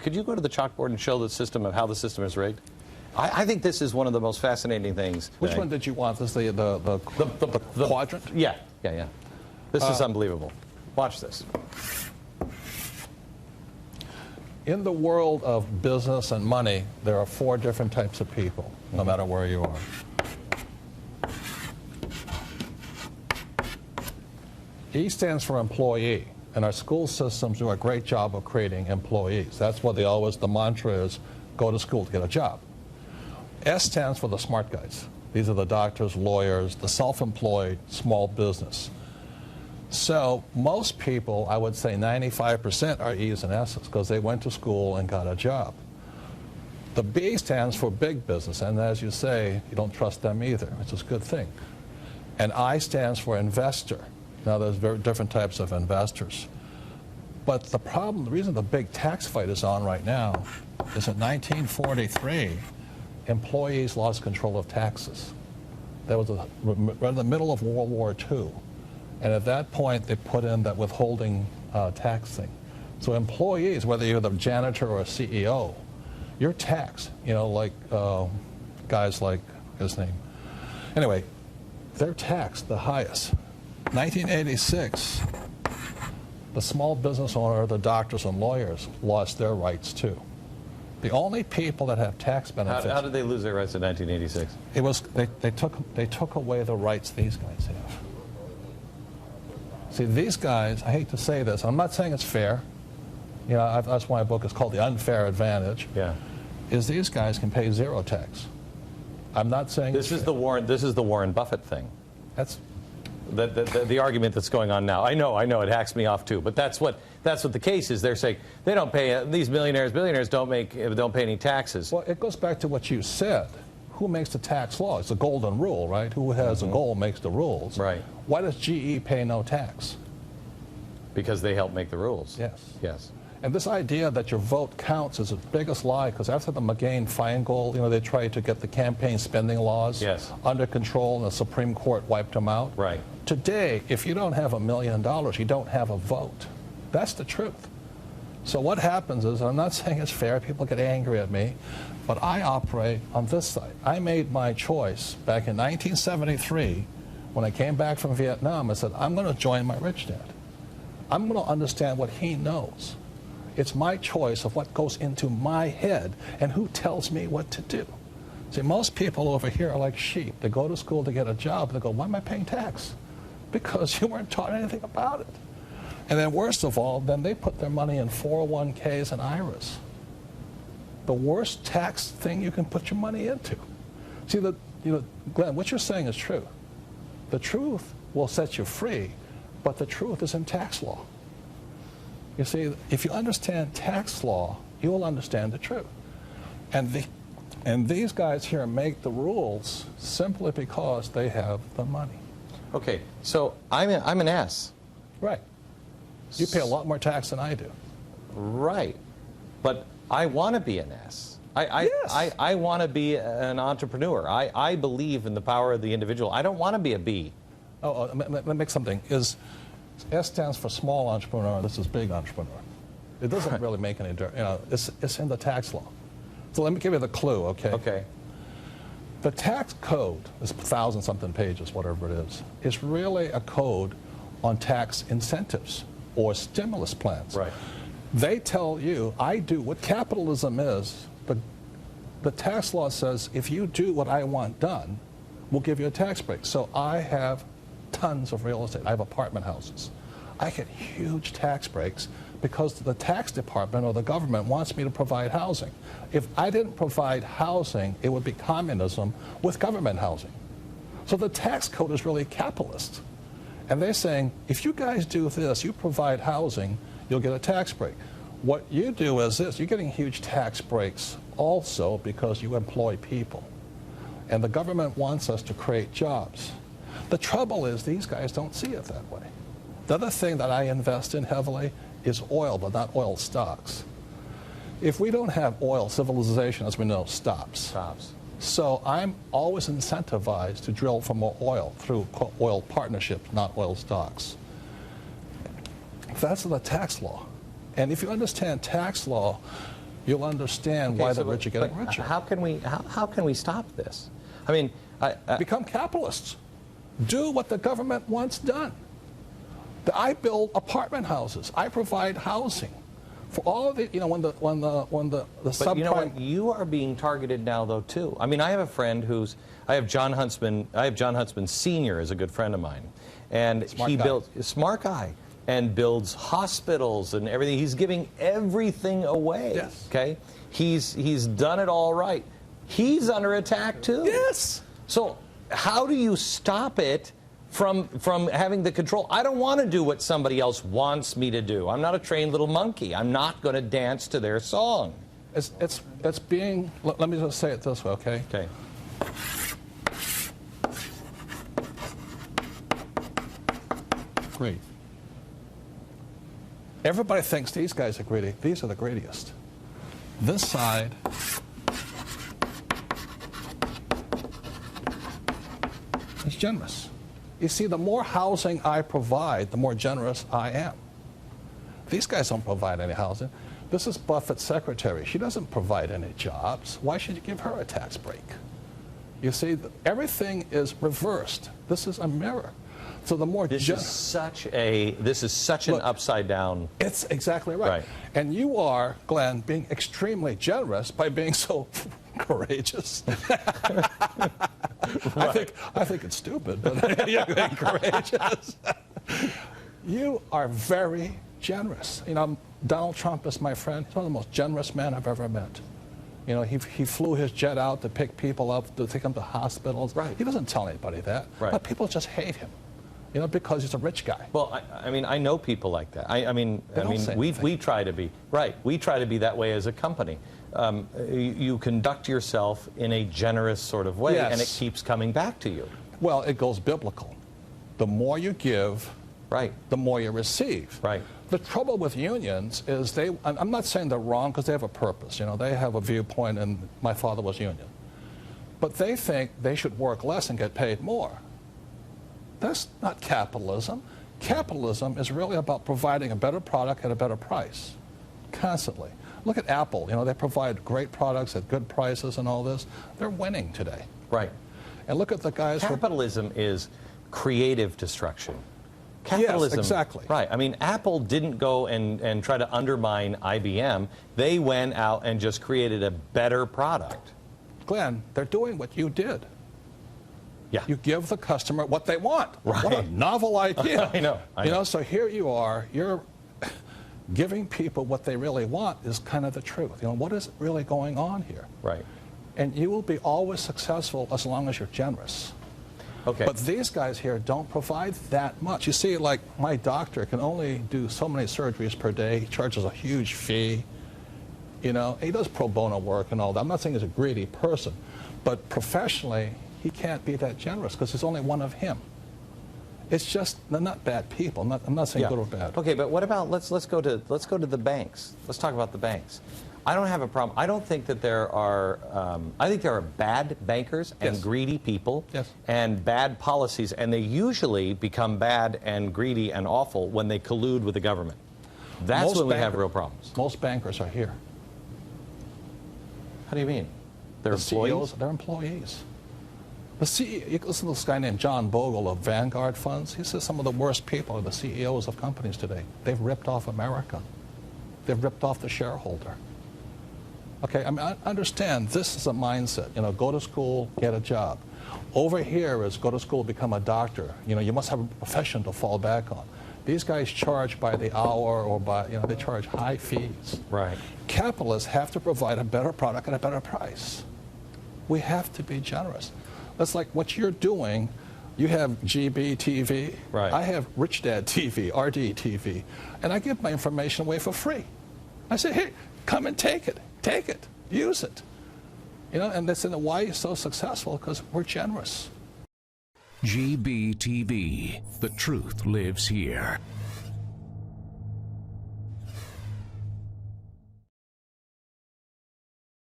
could you go to the chalkboard and show the system of how the system is rigged? I think this is one of the most fascinating things. Which one did you want? This the quadrant? Yeah. This is unbelievable. Watch this. In the world of business and money, there are 4 different types of people, no matter where you are. E stands for employee, and our school systems do a great job of creating employees. That's what the mantra is, go to school to get a job. S stands for the smart guys. These are the doctors, lawyers, the self-employed, small business. So most people, I would say 95% are E's and S's because they went to school and got a job. The B stands for big business, and as you say, you don't trust them either, which is a good thing. And I stands for investor. Now there's very different types of investors. But the problem, the reason the big tax fight is on right now is in 1943, employees lost control of taxes. That was right in the middle of World War II. And at that point, they put in that withholding tax thing. So employees, whether you're the janitor or a CEO, you're taxed. You know, like guys like, his name. Anyway, they're taxed the highest. 1986, the small business owner, the doctors and lawyers lost their rights too. The only people that have tax benefits. How did they lose their rights in 1986? It was they took away the rights these guys have. See, these guys, I hate to say this, I'm not saying it's fair. You know, that's why my book is called The Unfair Advantage. Yeah. Is these guys can pay 0 tax. I'm not saying this is the Warren Buffett thing. That's the argument that's going on now. I know it hacks me off too, but that's what the case is. They're saying they don't pay, these billionaires don't pay any taxes. Well, it goes back to what you said. Who makes the tax law? It's the golden rule, right? Who has a goal makes the rules. Right. Why does GE pay no tax? Because they help make the rules. Yes. And this idea that your vote counts is the biggest lie, because after the McCain-Feingold, you know, they tried to get the campaign spending laws under control, and the Supreme Court wiped them out. Right. Today, if you don't have $1 million, you don't have a vote. That's the truth. So what happens is, I'm not saying it's fair, people get angry at me, but I operate on this side. I made my choice back in 1973 when I came back from Vietnam. I said, I'm going to join my rich dad. I'm going to understand what he knows. It's my choice of what goes into my head and who tells me what to do. See, most people over here are like sheep. They go to school to get a job. They go, why am I paying tax? Because you weren't taught anything about it. And then worst of all, then they put their money in 401ks and IRAs. The worst tax thing you can put your money into. See, Glenn, what you're saying is true. The truth will set you free, but the truth is in tax law. You see, if you understand tax law, you will understand the truth. And these guys here make the rules simply because they have the money. Okay, so I'm an S. Right. You pay a lot more tax than I do. Right. But I want to be an S. I want to be an entrepreneur. I believe in the power of the individual. I don't want to be a B. Let me make something. S stands for small entrepreneur. This is big entrepreneur. It doesn't really make any difference. You know, it's in the tax law. So let me give you the clue, okay? Okay. The tax code is 1,000-something pages, whatever it is. It's really a code on tax incentives or stimulus plans. Right. They tell you, I do what capitalism is. The tax law says, if you do what I want done, we'll give you a tax break. So I have tons of real estate. I have apartment houses. I get huge tax breaks because the tax department or the government wants me to provide housing. If I didn't provide housing, it would be communism with government housing. So the tax code is really capitalist. And they're saying, if you guys do this, you provide housing, you'll get a tax break. What you do is this, you're getting huge tax breaks also because you employ people. And the government wants us to create jobs. The trouble is these guys don't see it that way. The other thing that I invest in heavily is oil, but not oil stocks. If we don't have oil, civilization, as we know, stops. So I'm always incentivized to drill for more oil through oil partnerships, not oil stocks. That's the tax law. And if you understand tax law, you'll understand why the rich are getting but richer. How can we stop this? I mean, Become capitalists. Do what the government wants done. I build apartment houses. I provide housing for all of the, when the subprime. But you know what? You are being targeted now, though, too. I mean, I have a friend I have John Huntsman Sr. is a good friend of mine, and he builds a smart guy and builds hospitals and everything. He's giving everything away. Yes. Okay. He's done it all right. He's under attack too. Yes. So how do you stop it from having the control? I don't want to do what somebody else wants me to do. I'm not a trained little monkey. I'm not going to dance to their song. It's being. Let me just say it this way, okay? Okay. Great. Everybody thinks these guys are greedy. These are the greediest. This side is generous. You see, the more housing I provide, the more generous I am. These guys don't provide any housing. This is Buffett's secretary. She doesn't provide any jobs. Why should you give her a tax break? You see, everything is reversed. This is a mirror. So the more this is such an upside down. It's exactly right. And you are, Glenn, being extremely generous by being so courageous. I think it's stupid, but you're being courageous. You are very generous. You know, Donald Trump is my friend. He's one of the most generous men I've ever met. You know, he flew his jet out to pick people up, to take them to hospitals. Right. He doesn't tell anybody that. Right. But people just hate him. You know, because he's a rich guy. Well, I mean, I know people like that. We try to be right. We try to be that way as a company. You conduct yourself in a generous sort of way, yes. and it keeps coming back to you. Well, it goes biblical. The more you give, right, the more you receive. Right. The trouble with unions is I'm not saying they're wrong because they have a purpose. You know, they have a viewpoint, and my father was union. But they think they should work less and get paid more. That's not capitalism. Capitalism is really about providing a better product at a better price, constantly. Look at Apple. You know, they provide great products at good prices and all this. They're winning today. Right. And look at the guys. Capitalism is creative destruction. Capitalism. Yes, exactly. Right. I mean, Apple didn't go and try to undermine IBM. They went out and just created a better product. Glenn, they're doing what you did. Yeah. You give the customer what they want. Right. What a novel idea. I know. You know, so here you are, you're giving people what they really want is kind of the truth. You know, what is really going on here? Right. And you will be always successful as long as you're generous. Okay. But these guys here don't provide that much. You see, like, my doctor can only do so many surgeries per day. He charges a huge fee. You know, he does pro bono work and all that. I'm not saying he's a greedy person, but professionally, he can't be that generous because there's only one of him. It's just, they're not bad people. I'm not saying good or bad. Okay, but what about let's go to the banks. Let's talk about the banks. I don't have a problem. I don't think that there are. I think there are bad bankers and yes. greedy people yes. and bad policies, and they usually become bad and greedy and awful when they collude with the government. That's when we have real problems. Most bankers are here. How do you mean? They're employees? CEOs, they're employees. The CEO, you listen to this guy named John Bogle of Vanguard Funds. He says some of the worst people are the CEOs of companies today. They've ripped off America. They've ripped off the shareholder. Okay, I mean, I understand this is a mindset. You know, go to school, get a job. Over here is go to school, become a doctor. You know, you must have a profession to fall back on. These guys charge by the hour or by, you know, they charge high fees. Right. Capitalists have to provide a better product at a better price. We have to be generous. That's like what you're doing. You have GB TV. Right. I have Rich Dad TV, RD TV. And I give my information away for free. I say, hey, come and take it. Take it. Use it. You know, and they say, why are you so successful? Because we're generous. GBTV. The truth lives here.